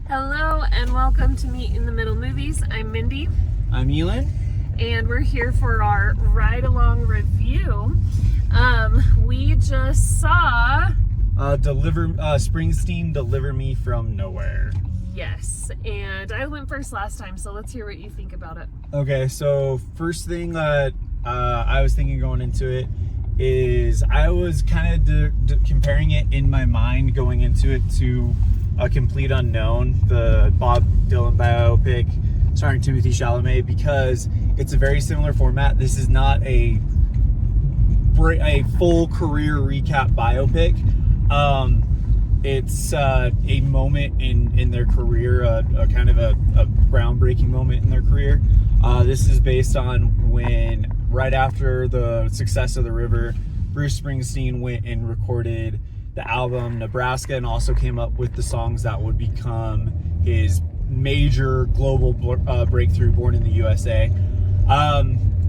Hello and welcome to Meet in the Middle Movies. I'm Mindy. I'm Elin. And we're here for our ride-along review. We just saw... Springsteen, Deliver Me From Nowhere. Yes, and I went first last time, so let's hear what you think about it. Okay, so first thing that I was thinking going into it is I was kind of comparing it in my mind going into it to A Complete Unknown, the Bob Dylan biopic starring Timothée Chalamet, because it's a very similar format. This is not a full career recap biopic. It's a moment in their career, a kind of a groundbreaking moment in their career. This is based on when, right after the success of The River, Bruce Springsteen went and recorded the album Nebraska and also came up with the songs that would become his major global breakthrough, Born in the USA.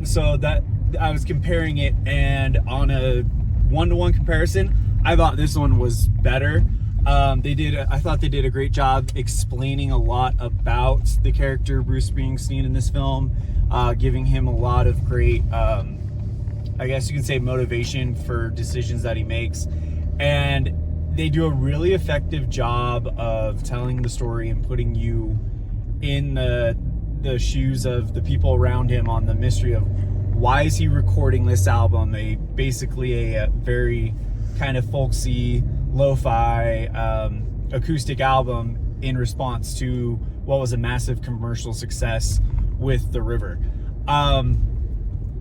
So that I was comparing it, and on a one-to-one comparison, I thought this one was better. I thought they did a great job explaining a lot about the character Bruce Springsteen in this film, giving him a lot of great, I guess you can say, motivation for decisions that he makes. And they do a really effective job of telling the story and putting you in the shoes of the people around him on the mystery of why is he recording this album, basically a very kind of folksy, lo-fi acoustic album in response to what was a massive commercial success with The River.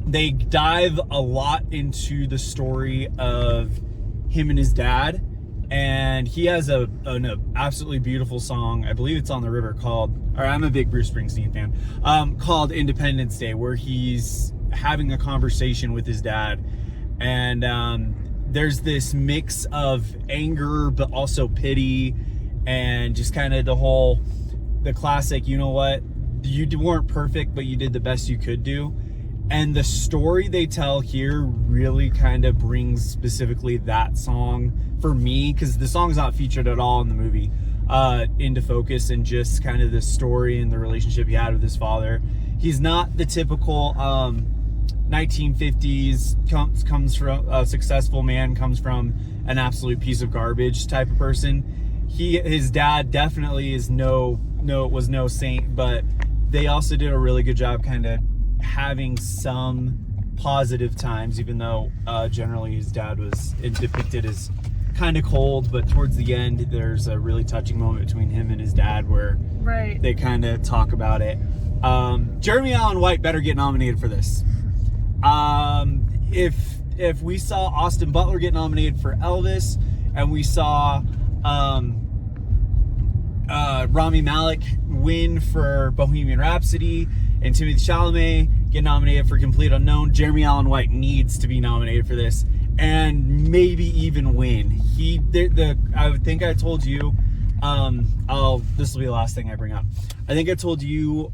They dive a lot into the story of him and his dad, and he has an absolutely beautiful song, I believe it's on The River, I'm a big Bruce Springsteen fan, called Independence Day, where he's having a conversation with his dad, and there's this mix of anger but also pity, and just kind of the classic, you know what, you weren't perfect but you did the best you could do. And the story they tell here really kind of brings specifically that song, for me, because the song's not featured at all in the movie, into focus, and just kind of the story and the relationship he had with his father. He's not the typical 1950s comes from a successful man, comes from an absolute piece of garbage type of person. His dad definitely was no saint, but they also did a really good job kind of having some positive times, even though generally his dad was depicted as kind of cold. But towards the end, there's a really touching moment between him and his dad where they kind of talk about it. Jeremy Allen White better get nominated for this. If we saw Austin Butler get nominated for Elvis, and we saw Rami Malek win for Bohemian Rhapsody, and Timothée Chalamet get nominated for Complete Unknown, Jeremy Allen White needs to be nominated for this, and maybe even win. I think I told you, this will be the last thing I bring up. I think I told you,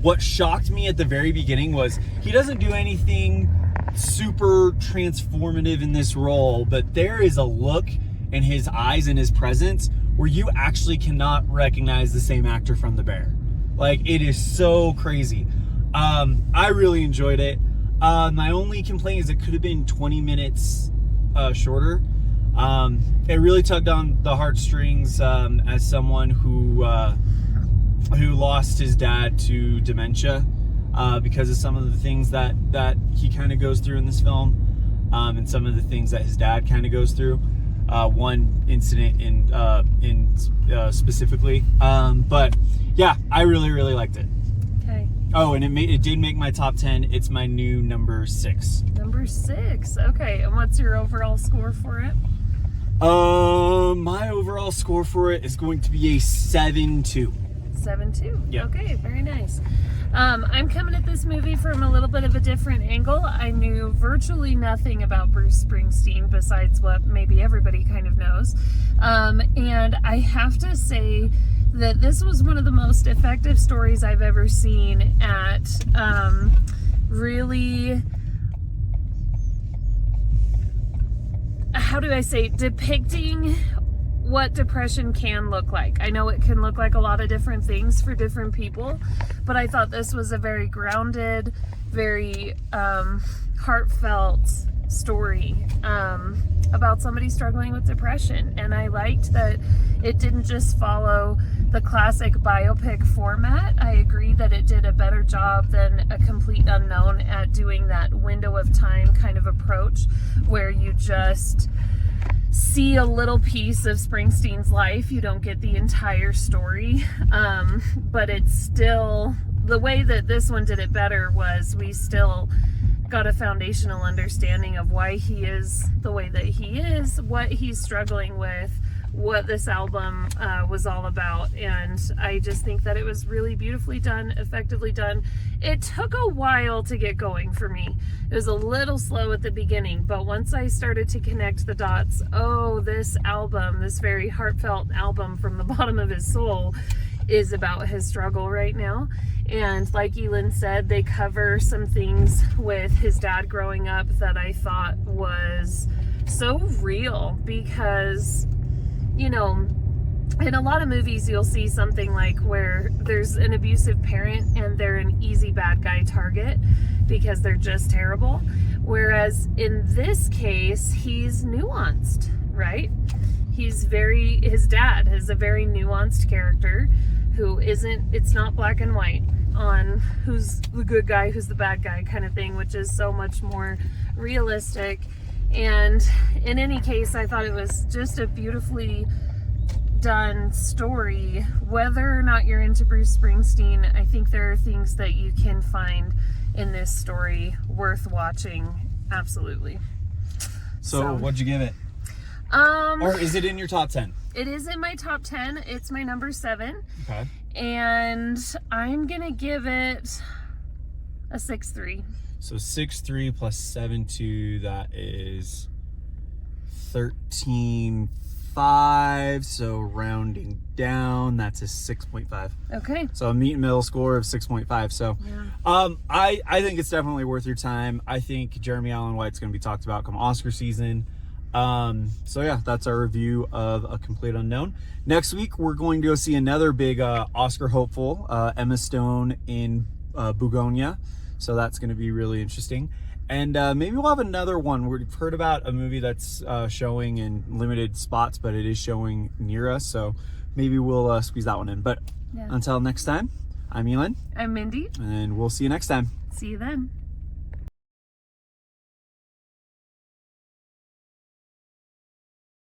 what shocked me at the very beginning was he doesn't do anything super transformative in this role, but there is a look in his eyes and his presence where you actually cannot recognize the same actor from The Bear. Like, it is so crazy. I really enjoyed it. My only complaint is it could have been 20 minutes shorter. It really tugged on the heartstrings as someone who lost his dad to dementia because of some of the things that he kind of goes through in this film, and some of the things that his dad kind of goes through. One incident in specifically, but yeah, I really liked it. Okay. Oh, and it did make my top 10. It's my new number 6. Number 6. Okay, and what's your overall score for it? My overall score for it is going to be a 7-2. 7-2. Yeah. Okay, very nice. I'm coming at this movie from a little bit of a different angle. I knew virtually nothing about Bruce Springsteen besides what maybe everybody kind of knows. And I have to say that this was one of the most effective stories I've ever seen at really, how do I say, depicting what depression can look like. I know it can look like a lot of different things for different people, but I thought this was a very grounded, very heartfelt story about somebody struggling with depression. And I liked that it didn't just follow the classic biopic format. I agree that it did a better job than A Complete Unknown at doing that window of time kind of approach, where you just see a little piece of Springsteen's life. You don't get the entire story, but it's still, the way that this one did it better was we still got a foundational understanding of why he is the way that he is, what he's struggling with, what this album was all about. And I just think that it was really beautifully done, effectively done. It took a while to get going for me. It was a little slow at the beginning, but once I started to connect the dots, oh, this album, this very heartfelt album from the bottom of his soul, is about his struggle right now. And like Elin said, they cover some things with his dad growing up that I thought was so real, because, you know, in a lot of movies you'll see something like where there's an abusive parent and they're an easy bad guy target because they're just terrible. Whereas in this case, he's nuanced, right? His dad is a very nuanced character who it's not black and white on who's the good guy, who's the bad guy kind of thing, which is so much more realistic. And in any case, I thought it was just a beautifully done story. Whether or not you're into Bruce Springsteen, I think there are things that you can find in this story worth watching. Absolutely. So what'd you give it? Or is it in your top 10? It is in my top 10. It's my number 7. Okay. And I'm gonna give it a 6.3. So 6.3 plus 7.2, that is 13.5. So rounding down, that's a 6.5. Okay. So a meet and middle score of 6.5. So Yeah. I think it's definitely worth your time. I think Jeremy Allen White's going to be talked about come Oscar season. So yeah, that's our review of A Complete Unknown. Next week, we're going to go see another big Oscar hopeful, Emma Stone in Bugonia. So that's going to be really interesting. And maybe we'll have another one. We've heard about a movie that's showing in limited spots, but it is showing near us. So maybe we'll squeeze that one in. But until next time, I'm Elin. I'm Mindy. And we'll see you next time. See you then.